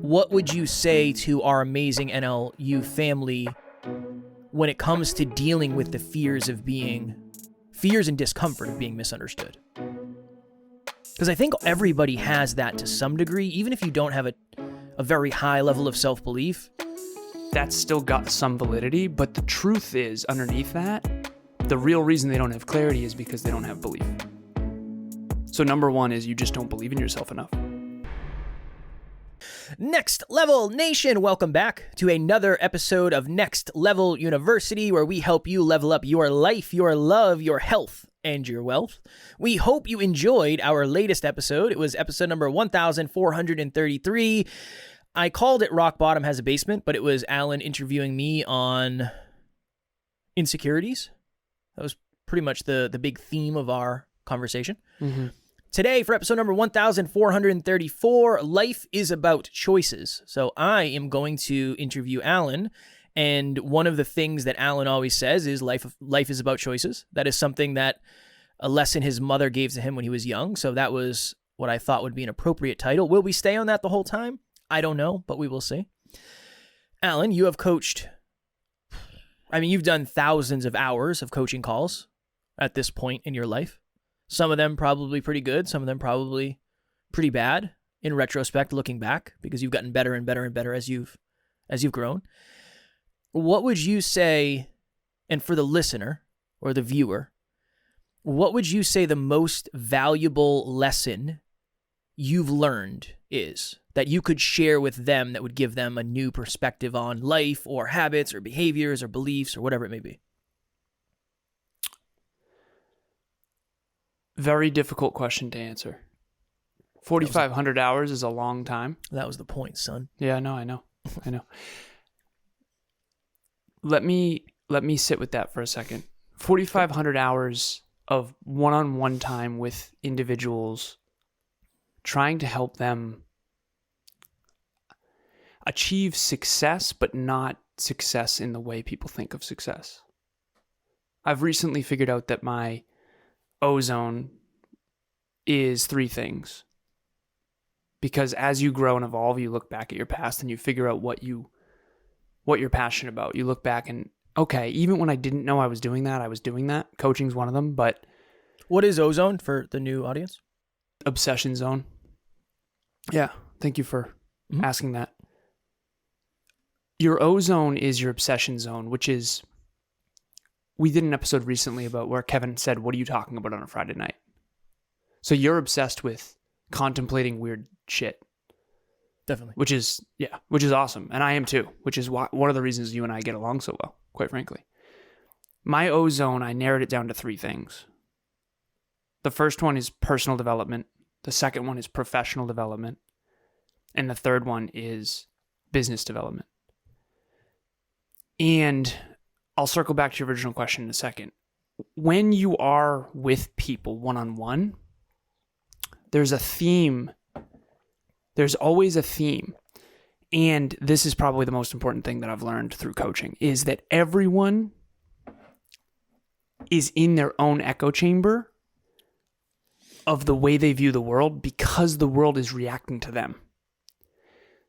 what would you say to our amazing NLU family when it comes to dealing with the fears and discomfort of being misunderstood? Because I think everybody has that to some degree, even if you don't have a very high level of self-belief. That's still got some validity, but the truth is, underneath that, the real reason they don't have clarity is because they don't have belief. So number one is you just don't believe in yourself enough. Next Level Nation, welcome back to another episode of Next Level University, where we help you level up your life, your love, your health, and your wealth. We hope you enjoyed our latest episode. It was episode number 1433. I called it Rock Bottom Has a Basement, but it was Alan interviewing me on insecurities. That was pretty much the big theme of our conversation. Mm-hmm. Today, for episode number 1434, life is about choices. So I am going to interview Alan, and one of the things that Alan always says is life is about choices. That is something that a lesson his mother gave to him when he was young. So that was what I thought would be an appropriate title. Will we stay on that the whole time? I don't know, but we will see. Alan, you have coached, you've done thousands of hours of coaching calls at this point in your life. Some of them probably pretty good, some of them probably pretty bad in retrospect, looking back, because you've gotten better and better and better as you've grown. What would you say, and for the listener or the viewer, what would you say the most valuable lesson you've learned is that you could share with them that would give them a new perspective on life or habits or behaviors or beliefs or whatever it may be? Very difficult question to answer. 4,500 hours is a long time. That was the point, son. Yeah, I know. Let me sit with that for a second. 4,500 hours of one-on-one time with individuals, trying to help them achieve success, but not success in the way people think of success. I've recently figured out that my ozone is 3 things. Because as you grow and evolve, you look back at your past and you figure out what you're passionate about. You look back and, okay, even when I didn't know I was doing that, I was doing that. Coaching's one of them, but... What is ozone for the new audience? Obsession zone. Yeah, thank you for asking that. Your ozone is your obsession zone, which is... We did an episode recently about where Kevin said, what are you talking about on a Friday night? So you're obsessed with contemplating weird shit. Definitely. Which is awesome. And I am too, which is one of the reasons you and I get along so well, quite frankly. My ozone, I narrowed it down to 3 things. The first one is personal development. The second one is professional development. And the third one is business development. And I'll circle back to your original question in a second. When you are with people one-on-one, there's a theme. There's always a theme. And this is probably the most important thing that I've learned through coaching, is that everyone is in their own echo chamber of the way they view the world because the world is reacting to them.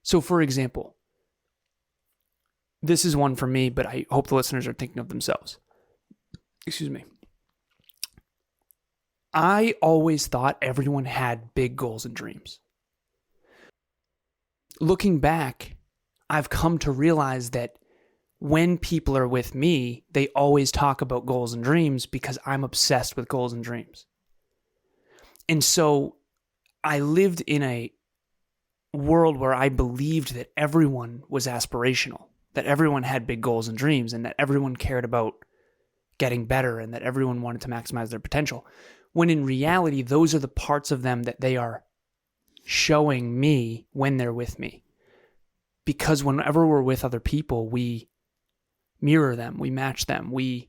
So for example, this is one for me, but I hope the listeners are thinking of themselves. Excuse me. I always thought everyone had big goals and dreams. Looking back, I've come to realize that when people are with me, they always talk about goals and dreams because I'm obsessed with goals and dreams. And so I lived in a world where I believed that everyone was aspirational, that everyone had big goals and dreams, and that everyone cared about getting better, and that everyone wanted to maximize their potential. When in reality, those are the parts of them that they are showing me when they're with me. Because whenever we're with other people, we mirror them, we match them, we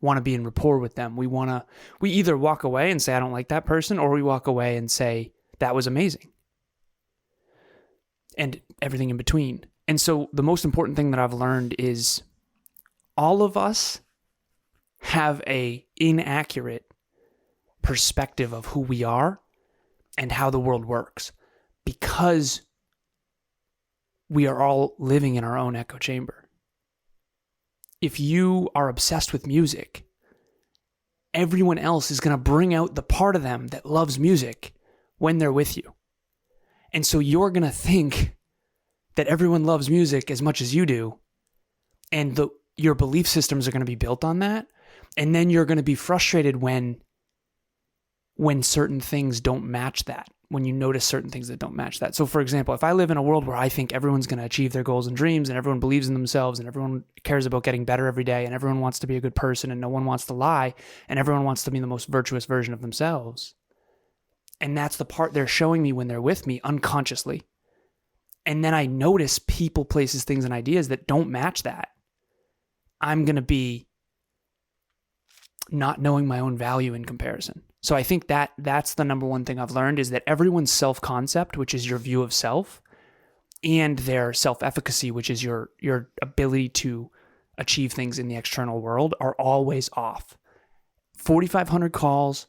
want to be in rapport with them. We either walk away and say, I don't like that person, or we walk away and say, that was amazing. And everything in between. And so the most important thing that I've learned is all of us have a inaccurate perspective of who we are and how the world works, because we are all living in our own echo chamber. If you are obsessed with music, everyone else is going to bring out the part of them that loves music when they're with you. And so you're going to think that everyone loves music as much as you do. And your belief systems are going to be built on that. And then you're going to be frustrated when certain things don't match that, when you notice certain things that don't match that. So for example, if I live in a world where I think everyone's going to achieve their goals and dreams and everyone believes in themselves and everyone cares about getting better every day and everyone wants to be a good person and no one wants to lie and everyone wants to be the most virtuous version of themselves, and that's the part they're showing me when they're with me unconsciously, and then I notice people, places, things, and ideas that don't match that, I'm going to be not knowing my own value in comparison. So I think that's the number one thing I've learned, is that everyone's self-concept, which is your view of self, and their self-efficacy, which is your ability to achieve things in the external world, are always off. 4,500 calls,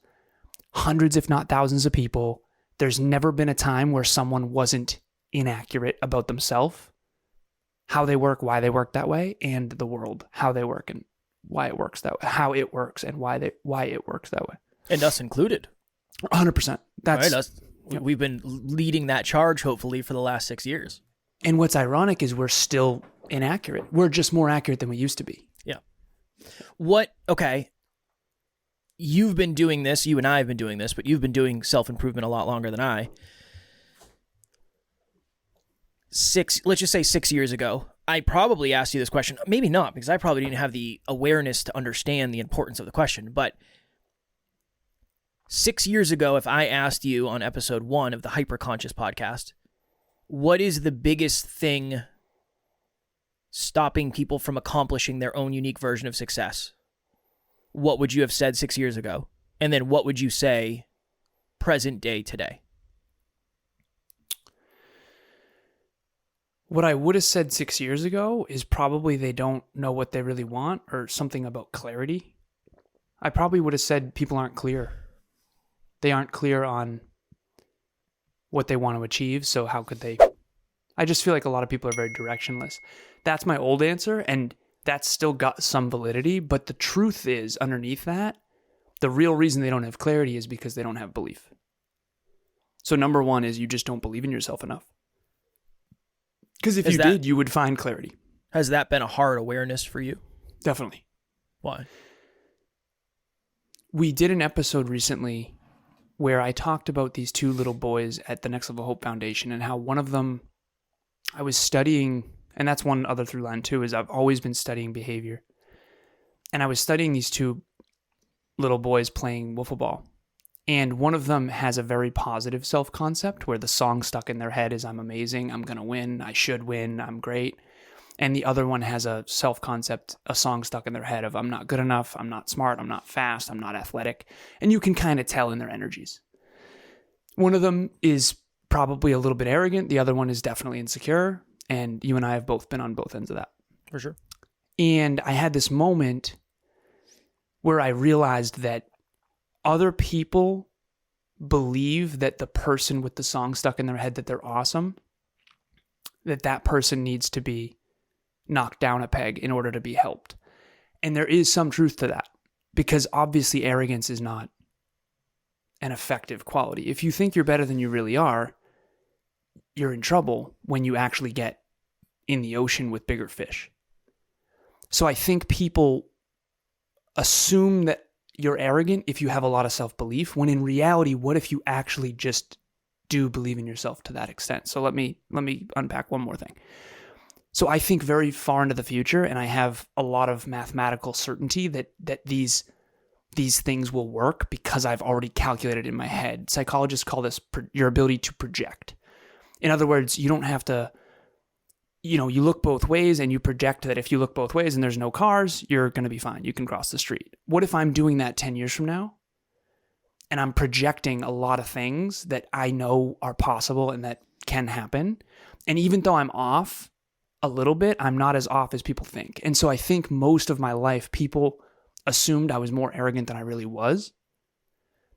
hundreds if not thousands of people. There's never been a time where someone wasn't inaccurate about themselves, how they work, why they work that way, and the world, how they work and why it works that way, how it works and why it works that way. And us included. 100%. That's right. We've been leading that charge, hopefully, for the last 6 years. And what's ironic is we're still inaccurate. We're just more accurate than we used to be. Yeah. Okay. You've been doing this, you and I have been doing this, but you've been doing self-improvement a lot longer than I. Let's just say 6 years ago, I probably asked you this question. Maybe not, because I probably didn't have the awareness to understand the importance of the question. But 6 years ago, if I asked you on episode 1 of the Hyperconscious podcast, what is the biggest thing stopping people from accomplishing their own unique version of success? What would you have said 6 years ago? And then what would you say present day today? What I would have said 6 years ago is probably they don't know what they really want, or something about clarity. I probably would have said people aren't clear. They aren't clear on what they want to achieve, so how could they? I just feel like a lot of people are very directionless. That's my old answer, and that's still got some validity, but the truth is, underneath that, the real reason they don't have clarity is because they don't have belief. So number one is you just don't believe in yourself enough. Because if you did, you would find clarity. Has that been a hard awareness for you? Definitely. Why? We did an episode recently where I talked about these two little boys at the Next Level Hope Foundation, and how one of them, I was studying, and that's one other through line too, is I've always been studying behavior. And I was studying these two little boys playing wiffle ball. And one of them has a very positive self-concept where the song stuck in their head is, I'm amazing, I'm going to win, I should win, I'm great. And the other one has a self-concept, a song stuck in their head of, I'm not good enough, I'm not smart, I'm not fast, I'm not athletic. And you can kind of tell in their energies. One of them is probably a little bit arrogant. The other one is definitely insecure. And you and I have both been on both ends of that. For sure. And I had this moment where I realized that other people believe that the person with the song stuck in their head that they're awesome, that person needs to be knocked down a peg in order to be helped. And there is some truth to that, because obviously arrogance is not an effective quality. If you think you're better than you really are, you're in trouble when you actually get in the ocean with bigger fish. So I think people assume that you're arrogant if you have a lot of self-belief, when in reality, what if you actually just do believe in yourself to that extent? So let me unpack one more thing. So I think very far into the future, and I have a lot of mathematical certainty that these things will work because I've already calculated in my head. Psychologists call this your ability to project. In other words, you don't have to, you look both ways and you project that if you look both ways and there's no cars, you're going to be fine. You can cross the street. What if I'm doing that 10 years from now and I'm projecting a lot of things that I know are possible and that can happen? And even though I'm off a little bit, I'm not as off as people think. And so I think most of my life, people assumed I was more arrogant than I really was,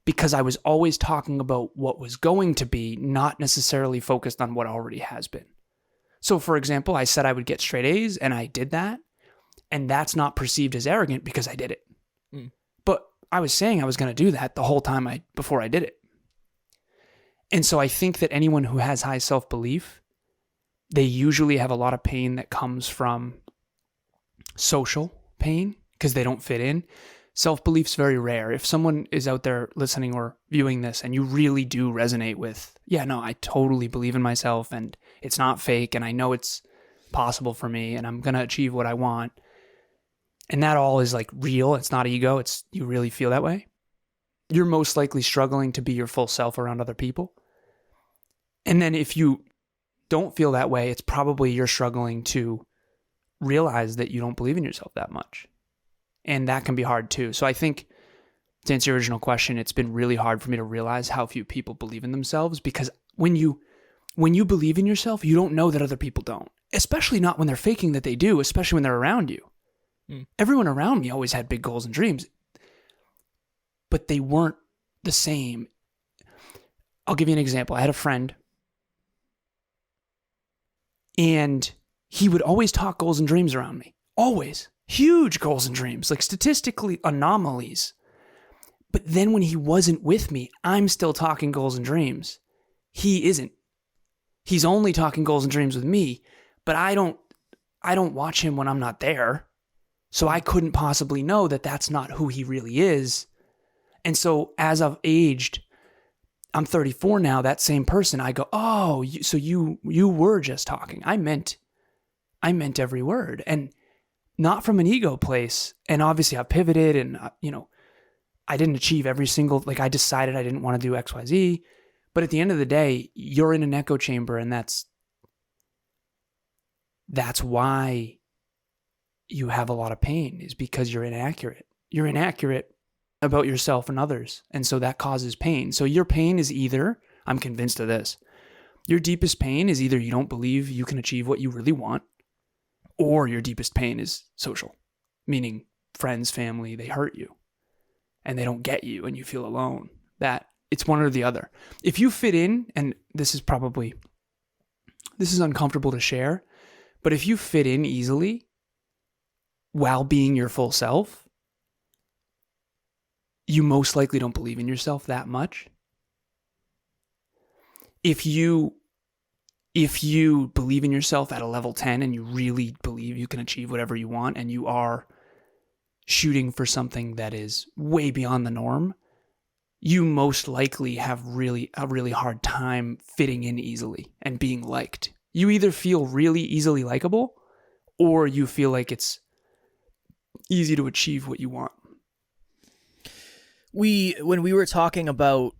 because I was always talking about what was going to be, not necessarily focused on what already has been. So for example, I said I would get straight A's and I did that. And that's not perceived as arrogant because I did it. But I was saying I was going to do that the whole time before I did it. And so I think that anyone who has high self-belief, they usually have a lot of pain that comes from social pain because they don't fit in. Self-belief's very rare. If someone is out there listening or viewing this and you really do resonate with, yeah, no, I totally believe in myself and it's not fake and I know it's possible for me and I'm going to achieve what I want. And that all is like real. It's not ego. It's you really feel that way. You're most likely struggling to be your full self around other people. And then if you don't feel that way, it's probably you're struggling to realize that you don't believe in yourself that much. And that can be hard too. So I think to answer your original question, it's been really hard for me to realize how few people believe in themselves because when you believe in yourself, you don't know that other people don't, especially not when they're faking that they do, especially when they're around you. Everyone around me always had big goals and dreams, but they weren't the same. I'll give you an example. I had a friend and he would always talk goals and dreams around me. Always. Huge goals and dreams, like statistically anomalies. But then when he wasn't with me, I'm still talking goals and dreams. He isn't. He's only talking goals and dreams with me, but I don't watch him when I'm not there. So I couldn't possibly know that that's not who he really is. And so as I've aged, I'm 34 now, that same person, I go, oh, so you were just talking. I meant every word. And not from an ego place. And obviously I pivoted and, I didn't achieve every single, I decided I didn't want to do X, Y, Z. But at the end of the day, you're in an echo chamber and that's why you have a lot of pain is because you're inaccurate. You're inaccurate about yourself and others. And so that causes pain. So your pain is either, I'm convinced of this, your deepest pain is either you don't believe you can achieve what you really want, or your deepest pain is social, meaning friends, family, they hurt you and they don't get you and you feel alone. That it's one or the other. If you fit in, and this is uncomfortable to share, but if you fit in easily while being your full self, you most likely don't believe in yourself that much. If you believe in yourself at a level 10 and you really believe you can achieve whatever you want and you are shooting for something that is way beyond the norm, you most likely have a really hard time fitting in easily and being liked. You either feel really easily likable or you feel like it's easy to achieve what you want. When we were talking about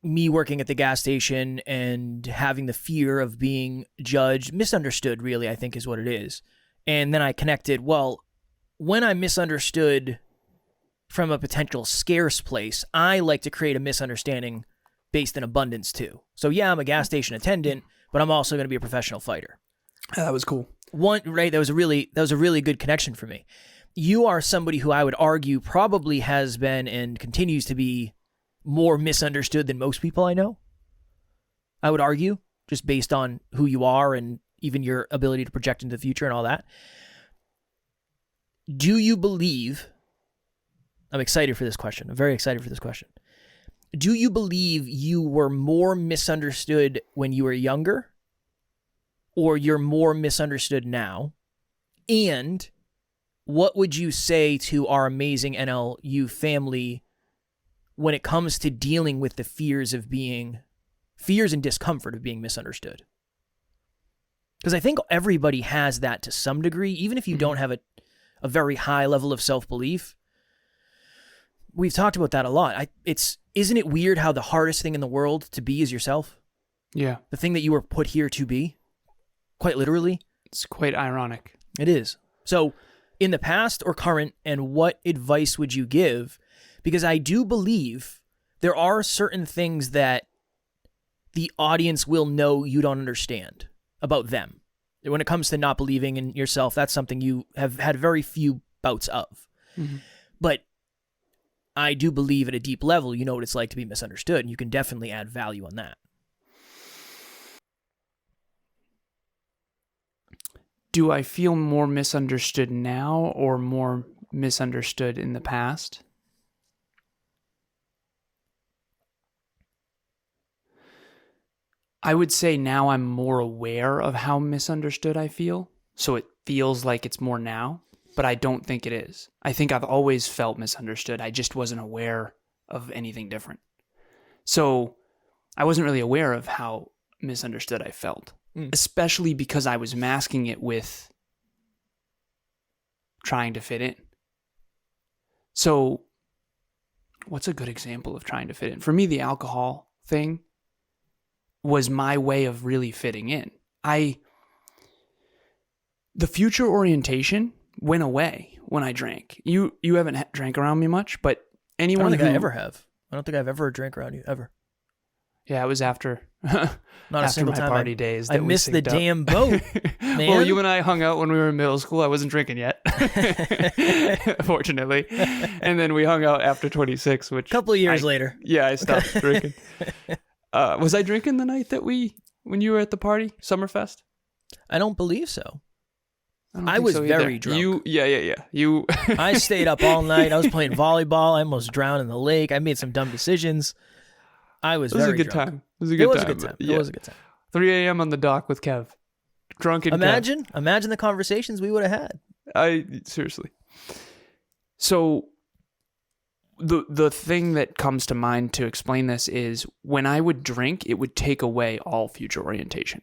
me working at the gas station and having the fear of being judged, misunderstood really, I think is what it is. And then I connected, well, when I'm misunderstood from a potential scarce place, I like to create a misunderstanding based in abundance too. So yeah, I'm a gas station attendant, but I'm also going to be a professional fighter. That was cool. That was a really good connection for me. You are somebody who I would argue probably has been and continues to be more misunderstood than most people I know. I would argue, just based on who you are and even your ability to project into the future and all that. Do you believe, I'm excited for this question. I'm very excited for this question. Do you believe you were more misunderstood when you were younger, or you're more misunderstood now? And what would you say to our amazing NLU family when it comes to dealing with the fears and discomfort of being misunderstood? Because I think everybody has that to some degree, even if you don't have a very high level of self-belief. We've talked about that a lot. Isn't it weird how the hardest thing in the world to be is yourself? Yeah. The thing that you were put here to be, quite literally. It's quite ironic. It is. So, in the past or current, and what advice would you give? Because I do believe there are certain things that the audience will know you don't understand about them. When it comes to not believing in yourself, that's something you have had very few bouts of. Mm-hmm. But I do believe at a deep level, you know what it's like to be misunderstood, and you can definitely add value on that. Do I feel more misunderstood now or more misunderstood in the past? I would say now I'm more aware of how misunderstood I feel. So it feels like it's more now, but I don't think it is. I think I've always felt misunderstood. I just wasn't aware of anything different. So I wasn't really aware of how misunderstood I felt, especially because I was masking it with trying to fit in. So what's a good example of trying to fit in? For me, the alcohol thing was my way of really fitting in. The future orientation went away when I drank. You haven't drank around me much, but anyone I don't think I ever have. I don't think I've ever drank around you, ever. Yeah, it was after Not a after single my time. party days. I missed the damn boat, man. Well, you and I hung out when we were in middle school. I wasn't drinking yet, fortunately. And then we hung out after 26, which... A couple of years later. Yeah, I stopped drinking. Was I drinking the night that when you were at the party, Summerfest? I don't believe so. I was very drunk. Yeah. You. I stayed up all night. I was playing volleyball. I almost drowned in the lake. I made some dumb decisions. I was very drunk. It was a good time. It was a good time. 3 a.m. on the dock with Kev. Drunken Imagine the conversations we would have had. Seriously. So the thing that comes to mind to explain this is when I would drink, it would take away all future orientation.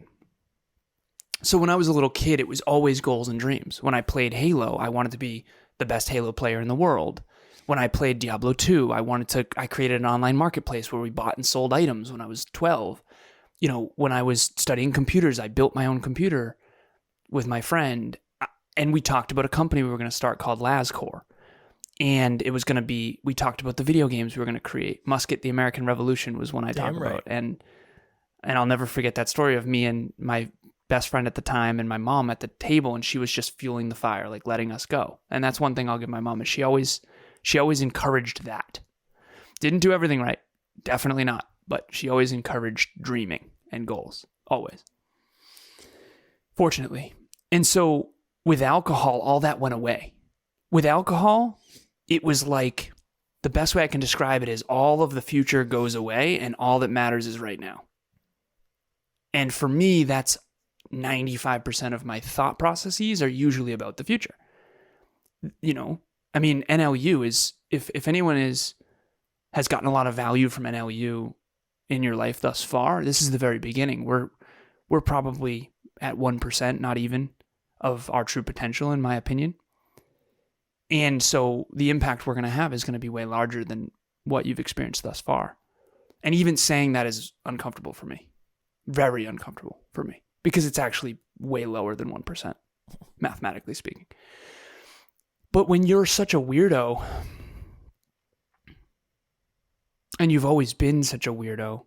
So when I was a little kid, it was always goals and dreams. When I played Halo, I wanted to be the best Halo player in the world. When I played Diablo 2, I created an online marketplace where we bought and sold items when I was 12. You know, when I was studying computers, I built my own computer with my friend, and we talked about a company we were going to start called Lazaros. And it was going to be, we talked about the video games we were going to create. Musket, the American Revolution was one I talked about. And I'll never forget that story of me and my best friend at the time and my mom at the table, and she was just fueling the fire, like letting us go. And that's one thing I'll give my mom, is she always encouraged that. Didn't do everything right. Definitely not. But she always encouraged dreaming and goals. Always. Fortunately. And so with alcohol, all that went away. With alcohol, it was like, the best way I can describe it is all of the future goes away and all that matters is right now. And for me, that's 95% of my thought processes are usually about the future. You know, I mean, NLU is, if anyone has gotten a lot of value from NLU in your life thus far, this is the very beginning. We're probably at 1%, not even, of our true potential, in my opinion. And so the impact we're going to have is going to be way larger than what you've experienced thus far. And even saying that is uncomfortable for me. Very uncomfortable for me. Because it's actually way lower than 1%, mathematically speaking. But when you're such a weirdo, and you've always been such a weirdo,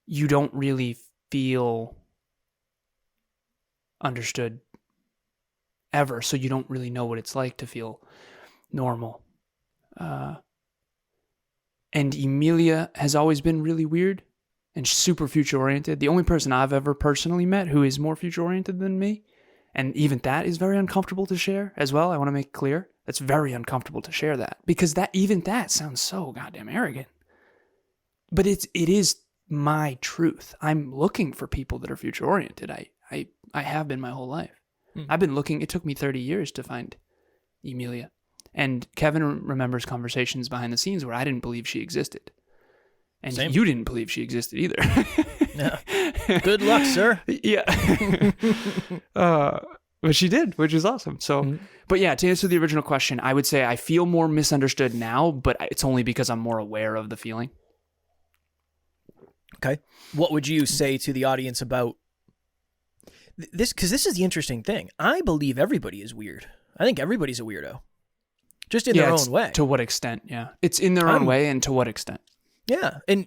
you don't really feel understood ever. So you don't really know what it's like to feel normal. And Emilia has always been really weird and super future-oriented. The only person I've ever personally met who is more future-oriented than me, and even that is very uncomfortable to share as well. I want to make clear. It's very uncomfortable to share that, because that sounds so goddamn arrogant. But it is my truth. I'm looking for people that are future-oriented. I have been my whole life. I've been looking. It took me 30 years to find Emilia. And Kevin remembers conversations behind the scenes where I didn't believe she existed. And Same. You didn't believe she existed either. Yeah. Good luck, sir. Yeah. But she did, which is awesome. So, But yeah, to answer the original question, I would say I feel more misunderstood now, but it's only because I'm more aware of the feeling. Okay. What would you say to the audience about this? Because this is the interesting thing. I believe everybody is weird. I think everybody's a weirdo. Just in their own way. To what extent, yeah. It's in their own way, and to what extent. Yeah. And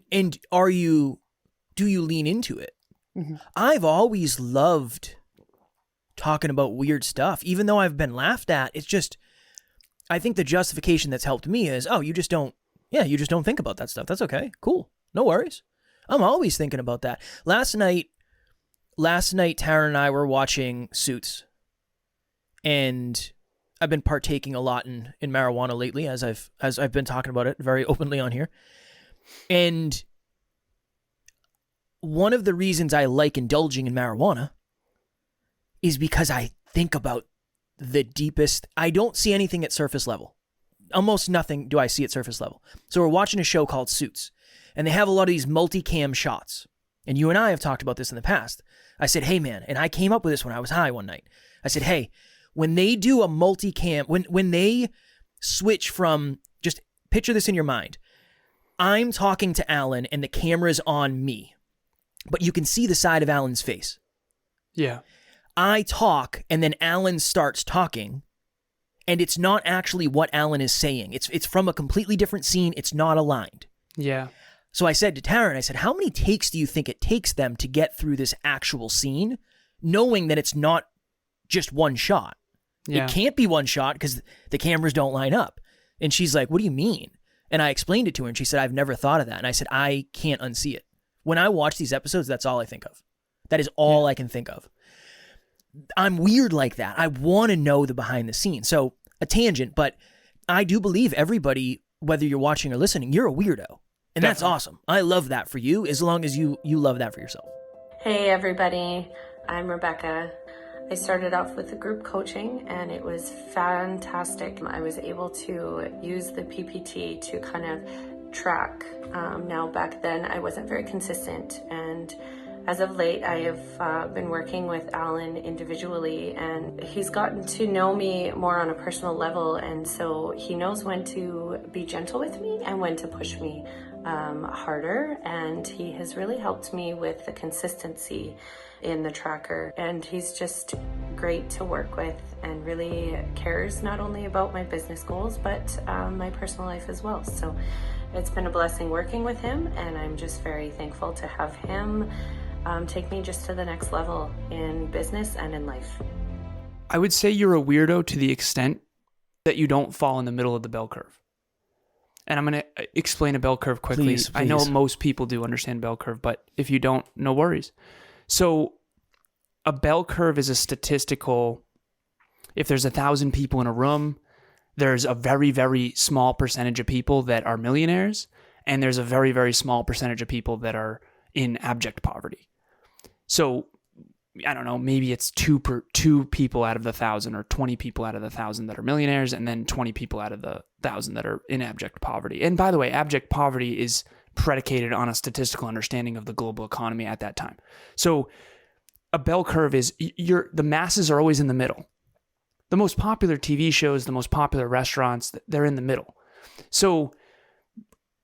do you lean into it? Mm-hmm. I've always loved talking about weird stuff, even though I've been laughed at. It's just, I think the justification that's helped me is, you just don't think about that stuff. That's okay. Cool. No worries. I'm always thinking about that. Last night, last night, Tara and I were watching Suits, and I've been partaking a lot in marijuana lately, as I've been talking about it very openly on here. And one of the reasons I like indulging in marijuana is because I think about the deepest. I don't see anything at surface level. Almost nothing do I see at surface level. So we're watching a show called Suits, and they have a lot of these multicam shots. And you and I have talked about this in the past. I said, hey man, and I came up with this when I was high one night. I said, hey, when they do a multicam, when they switch from, just picture this in your mind. I'm talking to Alan and the camera's on me, but you can see the side of Alan's face. Yeah. I talk and then Alan starts talking, and it's not actually what Alan is saying. It's from a completely different scene. It's not aligned. Yeah. So I said to Taryn, I said, how many takes do you think it takes them to get through this actual scene, knowing that it's not just one shot? Yeah. It can't be one shot because the cameras don't line up. And she's like, what do you mean? And I explained it to her, and she said, I've never thought of that. And I said, I can't unsee it. When I watch these episodes, that's all I think of. That is all I can think of. I'm weird like that. I want to know the behind the scenes. So a tangent, but I do believe everybody, whether you're watching or listening, you're a weirdo. And that's awesome. I love that for you, as long as you love that for yourself. Hey everybody, I'm Rebecca. I started off with the group coaching and it was fantastic. I was able to use the PPT to kind of track. Now back then I wasn't very consistent, and as of late I have been working with Alan individually, and he's gotten to know me more on a personal level, and so he knows when to be gentle with me and when to push me harder, and he has really helped me with the consistency in the tracker, and he's just great to work with and really cares not only about my business goals but my personal life as well. So it's been a blessing working with him, and I'm just very thankful to have him take me just to the next level in business and in life. I would say you're a weirdo to the extent that you don't fall in the middle of the bell curve. And I'm going to explain a bell curve quickly. Please. I know most people do understand bell curve, but if you don't, no worries. So a bell curve is a statistical, if there's 1,000 people in a room, there's a very, very small percentage of people that are millionaires, and there's a very, very small percentage of people that are in abject poverty. So I don't know, maybe it's two people out of the 1,000 or 20 people out of the 1,000 that are millionaires, and then 20 people out of the 1,000 that are in abject poverty. And by the way, abject poverty is predicated on a statistical understanding of the global economy at that time. So a bell curve is the masses are always in the middle. The most popular TV shows, the most popular restaurants, they're in the middle. So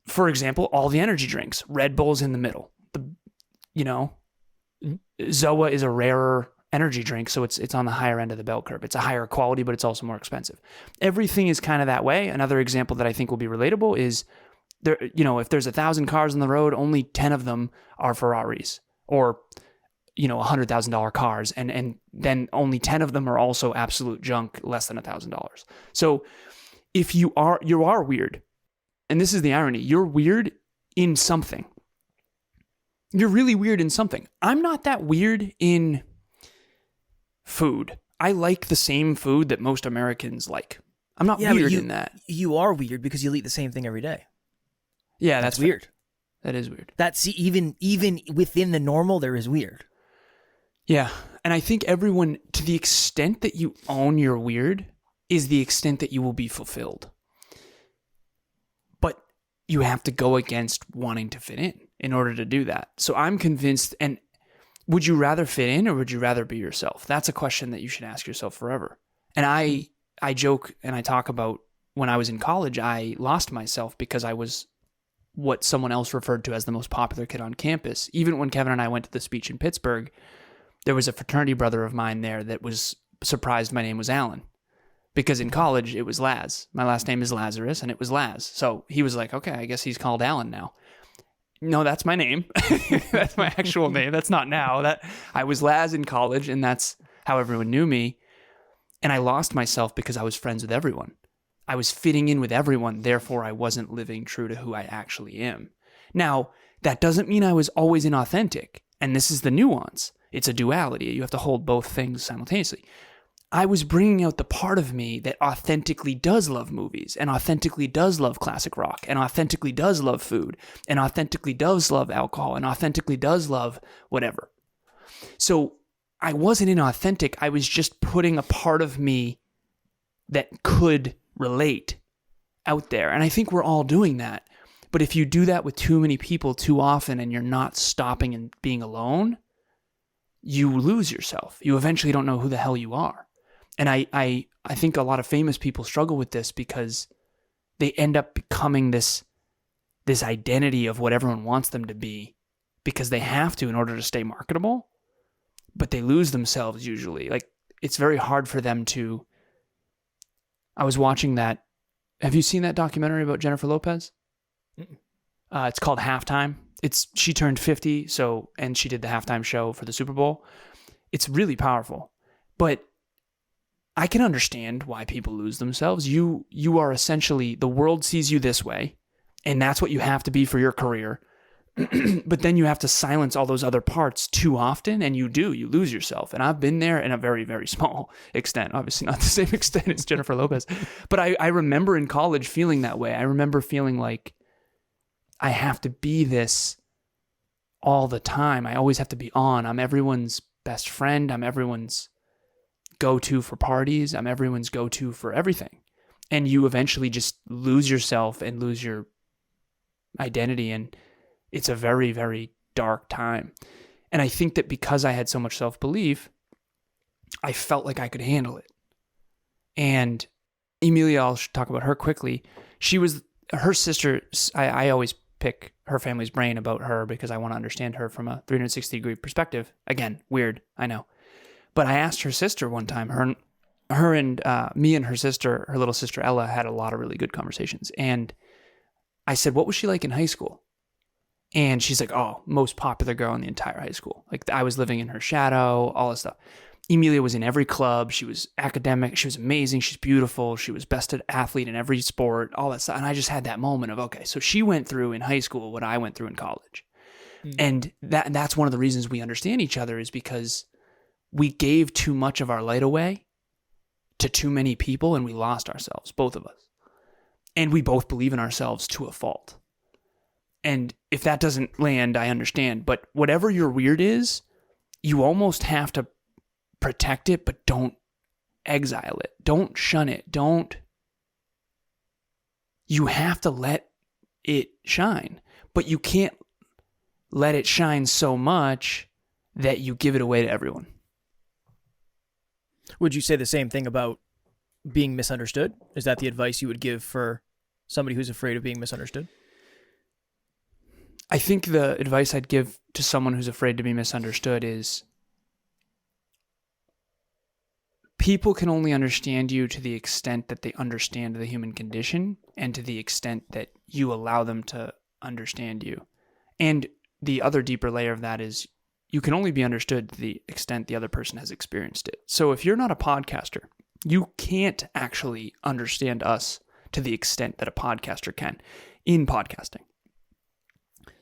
for example, all the energy drinks, Red Bull's in the middle. Zoa is a rarer energy drink, so it's on the higher end of the bell curve. It's a higher quality, but it's also more expensive. Everything is kind of that way. Another example that I think will be relatable is there. If there's 1,000 cars on the road, only 10 of them are Ferraris or $100,000 cars, and then only 10 of them are also absolute junk, less than $1,000. So if you are weird, and this is the irony, you're weird in something. You're really weird in something. I'm not that weird in food. I like the same food that most Americans like. I'm not weird in that. You are weird because you'll eat the same thing every day. Yeah, that's weird. That is weird. That's even within the normal, there is weird. Yeah, and I think everyone, to the extent that you own your weird, is the extent that you will be fulfilled. But you have to go against wanting to fit in order to do that. So I'm convinced, and would you rather fit in or would you rather be yourself? That's a question that you should ask yourself forever. And I joke and I talk about when I was in college, I lost myself because I was what someone else referred to as the most popular kid on campus. Even when Kevin and I went to the speech in Pittsburgh, there was a fraternity brother of mine there that was surprised my name was Alan. Because in college, it was Laz. My last name is Lazarus, and it was Laz. So he was like, okay, I guess he's called Alan now. No, that's my name. That's my actual name. That's not now. I was Laz in college, and that's how everyone knew me. And I lost myself because I was friends with everyone. I was fitting in with everyone. Therefore, I wasn't living true to who I actually am. Now, that doesn't mean I was always inauthentic. And this is the nuance. It's a duality. You have to hold both things simultaneously. I was bringing out the part of me that authentically does love movies and authentically does love classic rock and authentically does love food and authentically does love alcohol and authentically does love whatever. So I wasn't inauthentic. I was just putting a part of me that could relate out there. And I think we're all doing that. But if you do that with too many people too often and you're not stopping and being alone, you lose yourself. You eventually don't know who the hell you are. And I think a lot of famous people struggle with this because they end up becoming this identity of what everyone wants them to be because they have to in order to stay marketable, but they lose themselves usually. Like, it's very hard for them to... I was watching that. Have you seen that documentary about Jennifer Lopez? It's called Halftime. She turned 50, and she did the halftime show for the Super Bowl. It's really powerful. But I can understand why people lose themselves. You are essentially, the world sees you this way, and that's what you have to be for your career. But then you have to silence all those other parts too often, and you lose yourself. And I've been there in a very, very small extent. Obviously not the same extent as Jennifer Lopez. But I remember in college feeling that way. I remember feeling like I have to be this all the time. I always have to be on. I'm everyone's best friend. I'm everyone's go-to for parties. I'm everyone's go-to for everything. And you eventually just lose yourself and lose your identity. And it's a very, very dark time. And I think that because I had so much self-belief, I felt like I could handle it. And Emilia, I'll talk about her quickly. Her sister, I always pick her family's brain about her because I want to understand her from a 360-degree perspective. Again, weird, I know. But I asked her sister one time, her and me and her sister, her little sister Ella, had a lot of really good conversations. And I said, what was she like in high school? And she's like, oh, most popular girl in the entire high school. Like, I was living in her shadow, all this stuff. Emilia was in every club. She was academic. She was amazing. She's beautiful. She was best athlete in every sport, all that stuff. And I just had that moment of, okay, so she went through in high school what I went through in college. Mm-hmm. And that's one of the reasons we understand each other, is because we gave too much of our light away to too many people, and we lost ourselves, both of us. And we both believe in ourselves to a fault. And if that doesn't land, I understand. But whatever your weird is, you almost have to protect it, but don't exile it. Don't shun it. You have to let it shine. But you can't let it shine so much that you give it away to everyone. Would you say the same thing about being misunderstood? Is that the advice you would give for somebody who's afraid of being misunderstood? I think the advice I'd give to someone who's afraid to be misunderstood is, people can only understand you to the extent that they understand the human condition, and to the extent that you allow them to understand you. And the other deeper layer of that is, you can only be understood to the extent the other person has experienced it. So if you're not a podcaster, you can't actually understand us to the extent that a podcaster can in podcasting.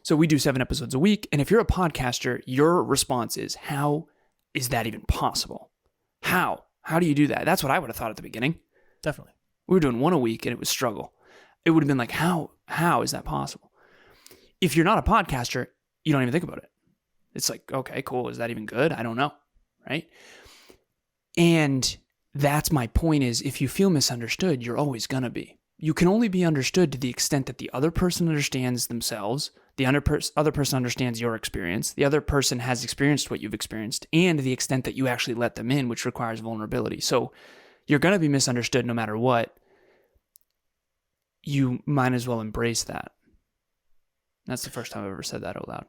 So we do 7 episodes a week. And if you're a podcaster, your response is, how is that even possible? How do you do that? That's what I would have thought at the beginning. Definitely. We were doing 1 a week and it was struggle. It would have been like, how is that possible? If you're not a podcaster, you don't even think about it. It's like, okay, cool. Is that even good? I don't know. Right? And that's my point, is if you feel misunderstood, you're always going to be. You can only be understood to the extent that the other person understands themselves, the other person understands your experience, the other person has experienced what you've experienced, and the extent that you actually let them in, which requires vulnerability. So you're going to be misunderstood no matter what. You might as well embrace that. That's the first time I've ever said that out loud.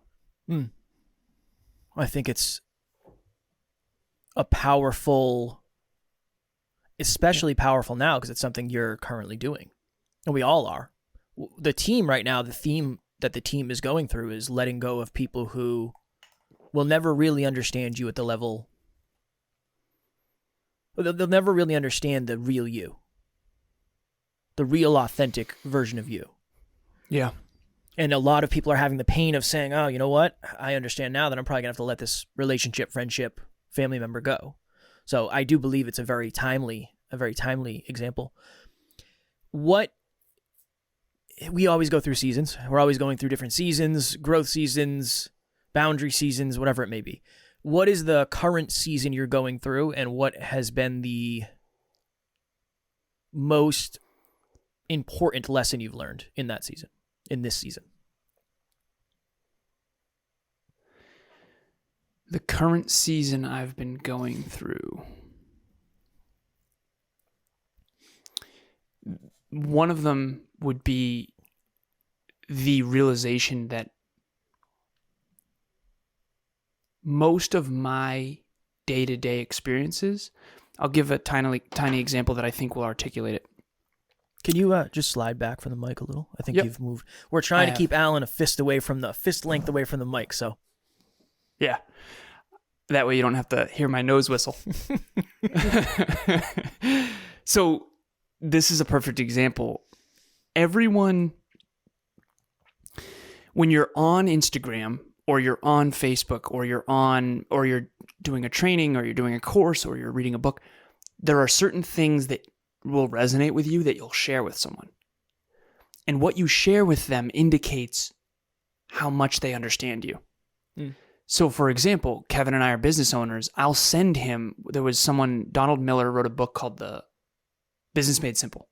I think it's a powerful, especially powerful now, because it's something you're currently doing. And we all are. The team right now, the theme that the team is going through is letting go of people who will never really understand you at the level. They'll never really understand the real you. The real authentic version of you. Yeah. And a lot of people are having the pain of saying, oh, you know what? I understand now that I'm probably going to have to let this relationship, friendship, family member go. So I do believe it's a very timely example. We always go through seasons. We're always going through different seasons, growth seasons, boundary seasons, whatever it may be. What is the current season you're going through, and what has been the most important lesson you've learned in that season, in this season? The current season I've been going through. One of them would be the realization that most of my day-to-day experiences, I'll give a tiny example that I think will articulate it. Can you just slide back from the mic a little? I think Yep. you've moved. We're trying to keep Alan a fist length away from the mic, so. Yeah. That way you don't have to hear my nose whistle. So this is a perfect example. Everyone, when you're on Instagram or you're on Facebook or you're doing a training or you're doing a course or you're reading a book, there are certain things that will resonate with you that you'll share with someone. And what you share with them indicates how much they understand you. Mm. So for example, Kevin and I are business owners. I'll send him, there was someone, Donald Miller wrote a book called The Business Made Simple.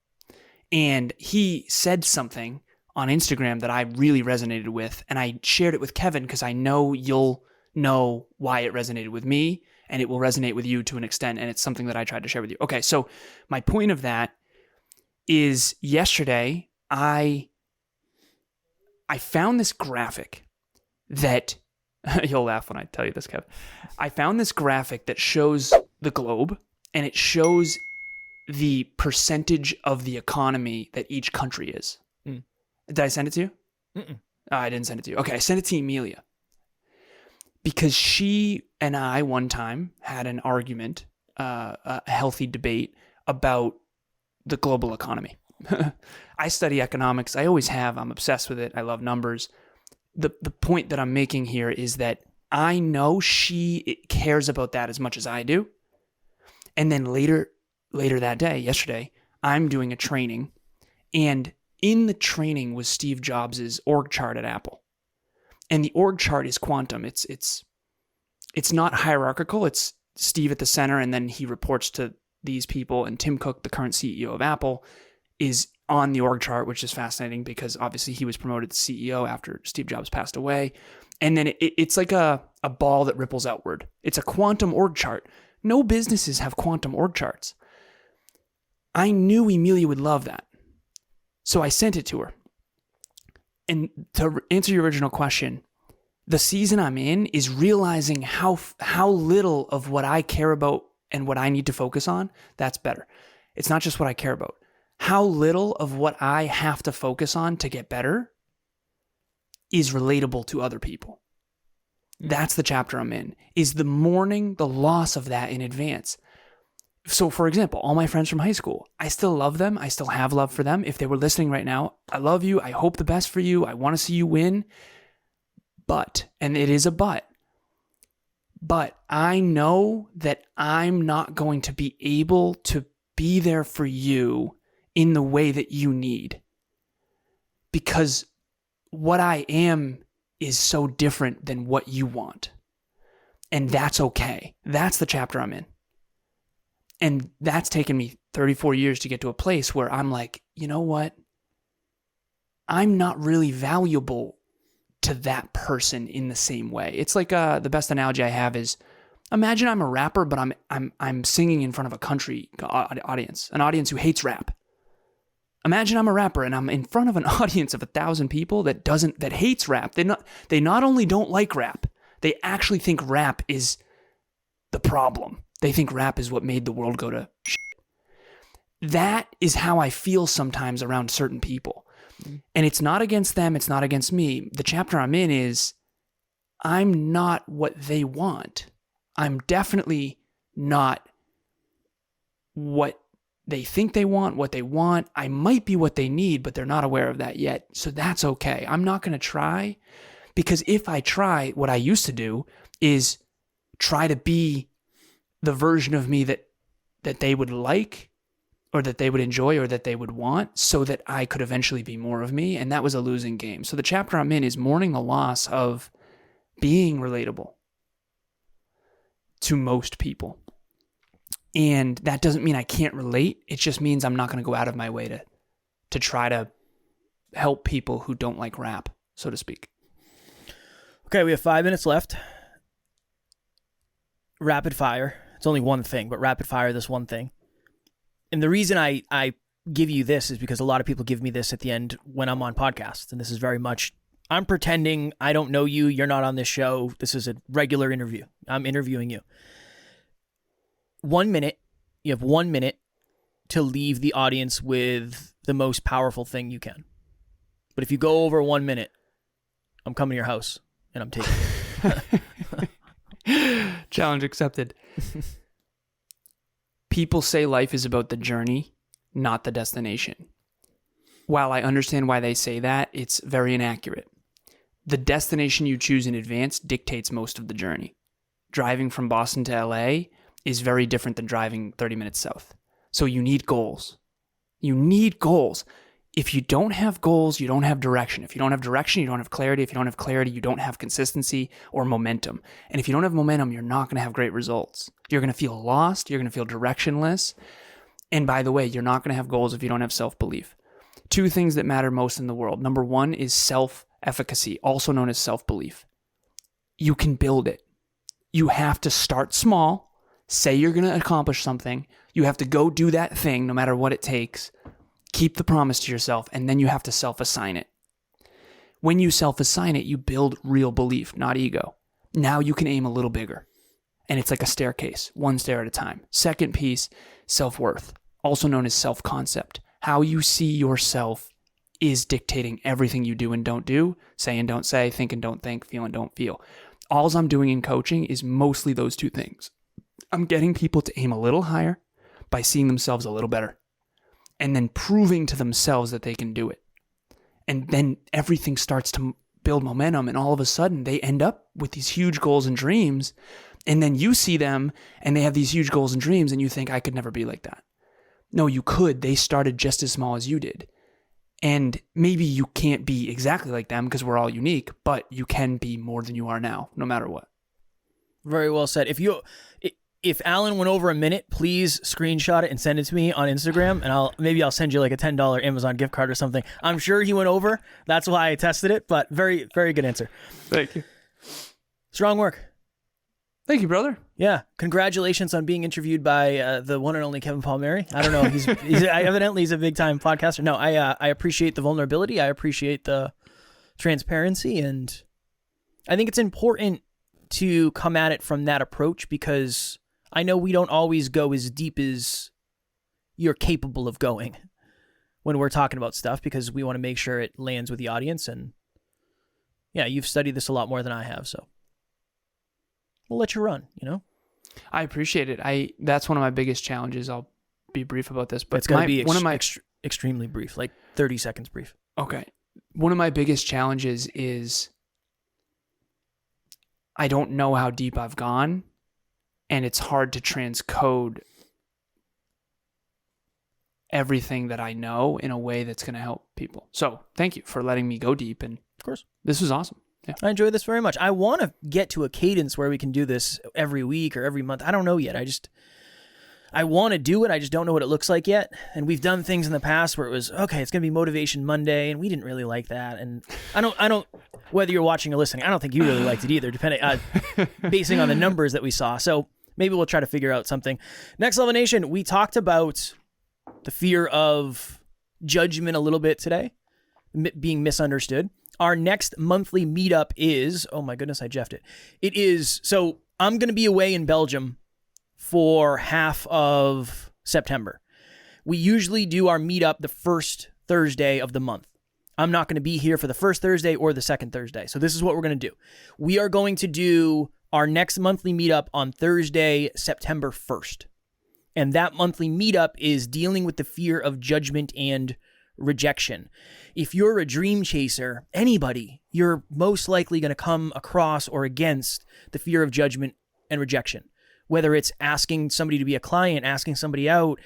And he said something on Instagram that I really resonated with. And I shared it with Kevin because I know you'll know why it resonated with me and it will resonate with you to an extent. And it's something that I tried to share with you. Okay, so my point of that is yesterday I found this graphic that, you'll laugh when I tell you this, Kev. I found this graphic that shows the globe and it shows the percentage of the economy that each country is. Mm. Did I send it to you? Mm-mm. Oh, I didn't send it to you. Okay, I sent it to Emilia. Because she and I one time had an argument, a healthy debate about the global economy. I study economics. I always have. I'm obsessed with it. I love numbers. The point that I'm making here is that I know she cares about that as much as I do. And then later that day, yesterday, I'm doing a training, and in the training was Steve Jobs' org chart at Apple. And the org chart is quantum. It's not hierarchical. It's Steve at the center, and then he reports to these people, and Tim Cook, the current CEO of Apple, is on the org chart, which is fascinating because obviously he was promoted to CEO after Steve Jobs passed away. And then it's like a ball that ripples outward. It's a quantum org chart. No businesses have quantum org charts. I knew Emilia would love that. So I sent it to her. And to answer your original question, the season I'm in is realizing how little of what I care about and what I need to focus on, that's better. It's not just what I care about. How little of what I have to focus on to get better is relatable to other people. That's the chapter I'm in, is the mourning the loss of that in advance. So for example, all my friends from high school, I still love them. I still have love for them. If they were listening right now, I love you. I hope the best for you. I want to see you win. But, and it is a but I know that I'm not going to be able to be there for you in the way that you need. Because what I am is so different than what you want. And that's okay. That's the chapter I'm in. And that's taken me 34 years to get to a place where I'm like, you know what? I'm not really valuable to that person in the same way. It's like the best analogy I have is, imagine I'm a rapper, but I'm singing in front of a country audience, an audience who hates rap. Imagine I'm a rapper and I'm in front of an audience of 1,000 people that hates rap. They not only don't like rap, they actually think rap is the problem. They think rap is what made the world go to shit. That is how I feel sometimes around certain people. And it's not against them, it's not against me. The chapter I'm in is, I'm not what they want. I'm definitely not what they think they want, what they want. I might be what they need, but they're not aware of that yet. So that's okay. I'm not going to try, because if I try, what I used to do is try to be the version of me that they would like, or that they would enjoy, or that they would want, so that I could eventually be more of me. And that was a losing game. So the chapter I'm in is mourning the loss of being relatable to most people. And that doesn't mean I can't relate. It just means I'm not going to go out of my way to try to help people who don't like rap, so to speak. Okay, we have 5 minutes left. Rapid fire. It's only one thing, but rapid fire this one thing. And the reason I give you this is because a lot of people give me this at the end when I'm on podcasts. And this is very much, I'm pretending I don't know you. You're not on this show. This is a regular interview. I'm interviewing you. 1 minute. You have 1 minute to leave the audience with the most powerful thing you can. But if you go over 1 minute, I'm coming to your house and I'm taking it. Challenge accepted. People say life is about the journey, not the destination. While I understand why they say that, it's very inaccurate. The destination you choose in advance dictates most of the journey. Driving from Boston to LA is very different than driving 30 minutes south. So you need goals. You need goals. If you don't have goals, you don't have direction. If you don't have direction, you don't have clarity. If you don't have clarity, you don't have consistency or momentum. And if you don't have momentum, you're not going to have great results. You're going to feel lost. You're going to feel directionless. And by the way, you're not going to have goals if you don't have self-belief. 2 things that matter most in the world. Number 1 is self-efficacy, also known as self-belief. You can build it. You have to start small, say you're going to accomplish something. You have to go do that thing no matter what it takes. Keep the promise to yourself, and then you have to self-assign it. When you self-assign it, you build real belief, not ego. Now you can aim a little bigger. And it's like a staircase, 1 stair at a time. Second piece, self-worth, also known as self-concept. How you see yourself is dictating everything you do and don't do, say and don't say, think and don't think, feel and don't feel. All I'm doing in coaching is mostly those 2 things. I'm getting people to aim a little higher by seeing themselves a little better, and then proving to themselves that they can do it. And then everything starts to build momentum, and all of a sudden they end up with these huge goals and dreams. And then you see them and they have these huge goals and dreams, and you think, I could never be like that. No, you could. They started just as small as you did. And maybe you can't be exactly like them because we're all unique, but you can be more than you are now, no matter what. Very well said. If Alan went over a minute, please screenshot it and send it to me on Instagram, and I'll send you like a $10 Amazon gift card or something. I'm sure he went over. That's why I tested it, but very, very good answer. Thank you. Strong work. Thank you, brother. Yeah. Congratulations on being interviewed by the one and only Kevin Palmieri. I don't know. He's evidently he's a big time podcaster. No, I appreciate the vulnerability. I appreciate the transparency, and I think it's important to come at it from that approach, because I know we don't always go as deep as you're capable of going when we're talking about stuff, because we want to make sure it lands with the audience. And yeah, you've studied this a lot more than I have, so we'll let you run, I appreciate it. That's one of my biggest challenges. I'll be brief about this, but it's going to be extremely brief, like 30 seconds brief. Okay. One of my biggest challenges is I don't know how deep I've gone, and it's hard to transcode everything that I know in a way that's going to help people. So thank you for letting me go deep. And of course, this was awesome. Yeah. I enjoy this very much. I want to get to a cadence where we can do this every week or every month. I don't know yet. I want to do it. I just don't know what it looks like yet. And we've done things in the past where it was, okay, it's going to be Motivation Monday, and we didn't really like that. And I don't, whether you're watching or listening, I don't think you really liked it either, depending, basing on the numbers that we saw. So maybe we'll try to figure out something. Next Level Nation, we talked about the fear of judgment a little bit today, being misunderstood. Our next monthly meetup is, oh my goodness, I jeffed it. It is, so I'm going to be away in Belgium for half of September. We usually do our meetup the first Thursday of the month. I'm not going to be here for the first Thursday or the second Thursday. So this is what we're going to do. We are going to do our next monthly meetup on Thursday, September 1st. And that monthly meetup is dealing with the fear of judgment and rejection. If you're a dream chaser, anybody, you're most likely going to come across or against the fear of judgment and rejection. Whether it's asking somebody to be a client, asking somebody out,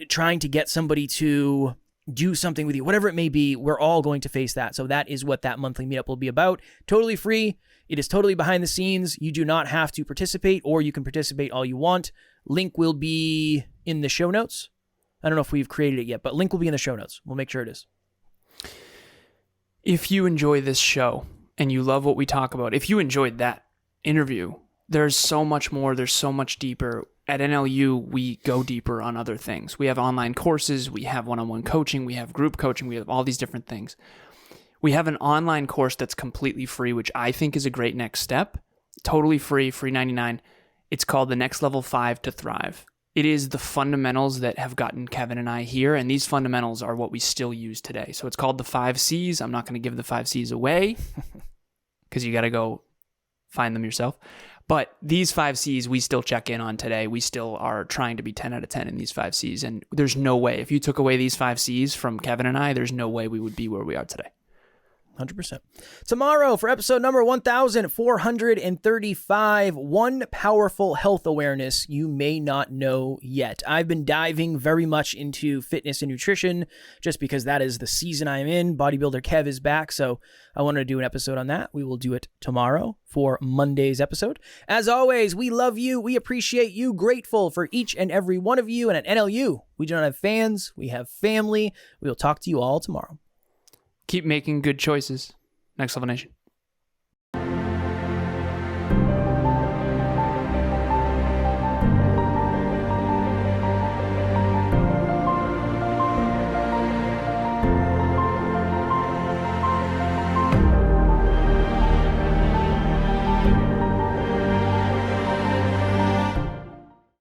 trying to get somebody to do something with you, whatever it may be, we're all going to face that. So that is what that monthly meetup will be about. Totally free. It is totally behind the scenes. You do not have to participate, or you can participate all you want. Link will be in the show notes. I don't know if we've created it yet, but link will be in the show notes. We'll make sure it is. If you enjoy this show and you love what we talk about, if you enjoyed that interview, there's so much more. There's so much deeper. At NLU, we go deeper on other things. We have online courses. We have one-on-one coaching. We have group coaching. We have all these different things. We have an online course that's completely free, which I think is a great next step. Totally free, free 99. It's called The Next Level 5 to Thrive. It is the fundamentals that have gotten Kevin and I here, and these fundamentals are what we still use today. So it's called the 5 C's. I'm not going to give the 5 C's away because you got to go find them yourself. But these 5 C's we still check in on today. We still are trying to be 10 out of 10 in these 5 C's. And there's no way, if you took away these 5 C's from Kevin and I, there's no way we would be where we are today. 100%. Tomorrow for episode number 1435, one powerful health awareness you may not know yet. I've been diving very much into fitness and nutrition just because that is the season I'm in. Bodybuilder Kev is back, so I wanted to do an episode on that. We will do it tomorrow for Monday's episode. As always, we love you. We appreciate you. Grateful for each and every one of you. And at NLU, we do not have fans. We have family. We will talk to you all tomorrow. Keep making good choices. Next Level Nation.